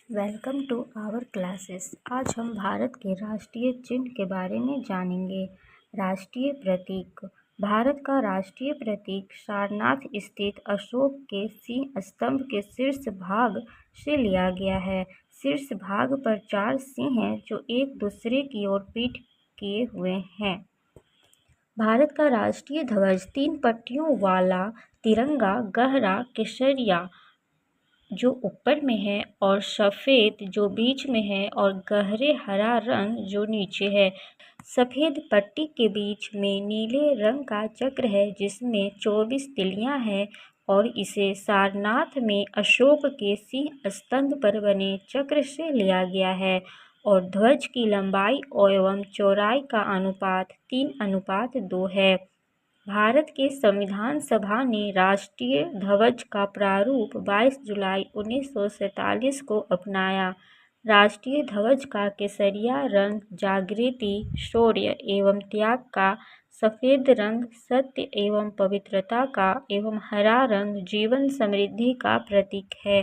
Welcome to our classes. आज हम भारत के राष्ट्रीय चिन्ह के बारे में जानेंगे। राष्ट्रीय प्रतीक। भारत का राष्ट्रीय प्रतीक सारनाथ स्थित अशोक के सिंह स्तंभ के शीर्ष भाग से लिया गया है। शीर्ष भाग पर 4 सिंह हैं जो एक दूसरे की ओर पीठ किए हुए हैं। भारत का राष्ट्रीय ध्वज 3 पट्टियों वाला तिरंगा गहरा केसरिया जो ऊपर में है और सफ़ेद जो बीच में है और गहरे हरा रंग जो नीचे है। सफ़ेद पट्टी के बीच में नीले रंग का चक्र है जिसमें 24 तिलियां हैं और इसे सारनाथ में अशोक के सिंह स्तंभ पर बने चक्र से लिया गया है। और ध्वज की लंबाई एवं चौड़ाई का अनुपात 3:2 है। भारत के संविधान सभा ने राष्ट्रीय ध्वज का प्रारूप 22 जुलाई 1947 को अपनाया। राष्ट्रीय ध्वज का केसरिया रंग जागृति, शौर्य एवं त्याग का, सफ़ेद रंग सत्य एवं पवित्रता का एवं हरा रंग जीवन समृद्धि का प्रतीक है।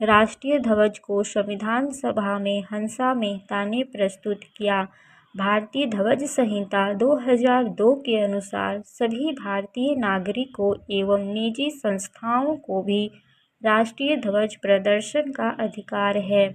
राष्ट्रीय ध्वज को संविधान सभा में हंसा मेहता ने प्रस्तुत किया। भारतीय ध्वज संहिता 2002 के अनुसार सभी भारतीय नागरिकों एवं निजी संस्थाओं को भी राष्ट्रीय ध्वज प्रदर्शन का अधिकार है।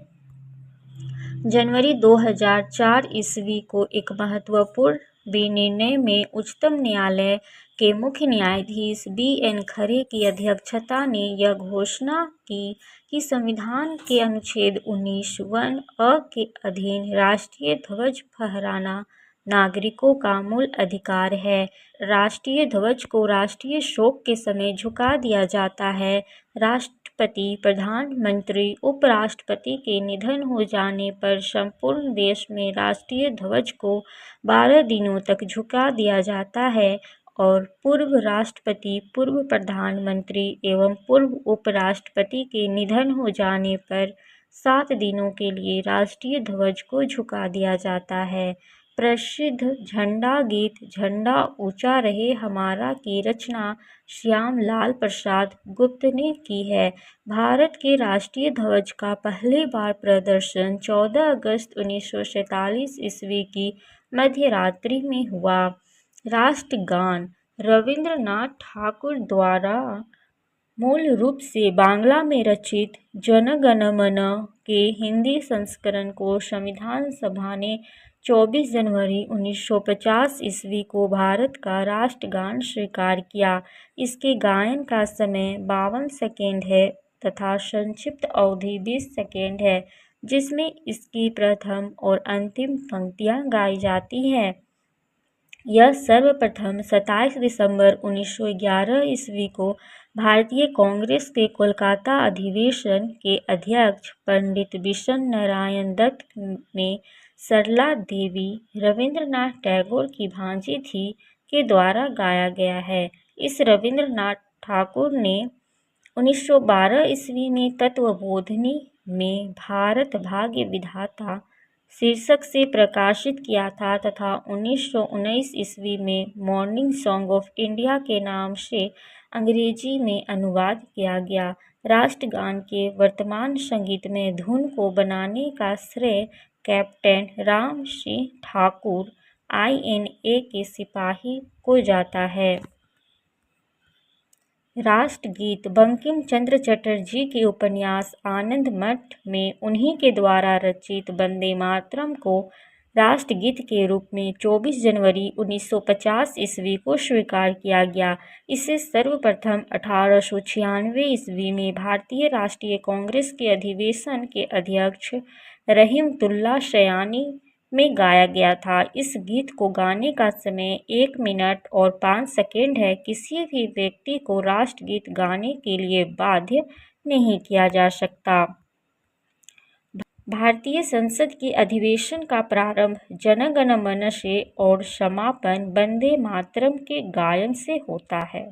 जनवरी 2004 ईस्वी को एक महत्वपूर्ण विनिर्णय में उच्चतम न्यायालय के मुख्य न्यायाधीश BN खरे की अध्यक्षता ने यह घोषणा की कि संविधान के अनुच्छेद 19(1) अ के अधीन राष्ट्रीय ध्वज फहराना नागरिकों का मूल अधिकार है। राष्ट्रीय ध्वज को राष्ट्रीय शोक के समय झुका दिया जाता है। राष्ट्रपति, प्रधानमंत्री, उपराष्ट्रपति के निधन हो जाने पर संपूर्ण देश में राष्ट्रीय ध्वज को 12 दिनों तक झुका दिया जाता है और पूर्व राष्ट्रपति, पूर्व प्रधानमंत्री एवं पूर्व उपराष्ट्रपति के निधन हो जाने पर 7 दिनों के लिए राष्ट्रीय ध्वज को झुका दिया जाता है। प्रसिद्ध झंडा गीत झंडा ऊंचा रहे हमारा की रचना श्यामलाल प्रसाद गुप्त ने की है। भारत के राष्ट्रीय ध्वज का पहली बार प्रदर्शन 14 अगस्त 1947 ईस्वी की मध्यरात्रि में हुआ। राष्ट्रगान रविंद्रनाथ ठाकुर द्वारा मूल रूप से बांग्ला में रचित जन गण मन के हिंदी संस्करण को संविधान सभा ने 24 जनवरी 1950 ईस्वी को भारत का राष्ट्रगान स्वीकार किया। इसके गायन का समय 52 सेकेंड है तथा संक्षिप्त अवधि 20 सेकेंड है, जिसमें इसकी प्रथम और अंतिम पंक्तियां गाई जाती हैं। यह सर्वप्रथम 27 दिसंबर 1911 ईस्वी को भारतीय कांग्रेस के कोलकाता अधिवेशन के अध्यक्ष पंडित बिशन नारायण दत्त में सरला देवी, रविंद्रनाथ टैगोर की भांजी थी, के द्वारा गाया गया है। इस रविंद्रनाथ ठाकुर ने 1912 ईस्वी में तत्वबोधिनी में भारत भाग्य विधाता शीर्षक से प्रकाशित किया था तथा 1919 ईस्वी में मॉर्निंग सॉन्ग ऑफ इंडिया के नाम से अंग्रेजी में अनुवाद किया गया। राष्ट्रगान के वर्तमान संगीतमय धुन को बनाने का श्रेय कैप्टन राम सिंह ठाकुर INA के सिपाही को जाता है। राष्ट्रगीत बंकिम चंद्र चटर्जी के उपन्यास आनंद मठ में उन्हीं के द्वारा रचित वंदे मातरम को राष्ट्रगीत के रूप में 24 जनवरी 1950 ईस्वी को स्वीकार किया गया। इसे सर्वप्रथम 1896 ईस्वी में भारतीय राष्ट्रीय कांग्रेस के अधिवेशन के अध्यक्ष रहीमतुल्लाह सयानी में गाया गया था। इस गीत को गाने का समय 1 मिनट और 5 सेकेंड है। किसी भी व्यक्ति को राष्ट्रगीत गाने के लिए बाध्य नहीं किया जा सकता। भारतीय संसद के अधिवेशन का प्रारंभ जन गण मन से और समापन वंदे मातरम के गायन से होता है।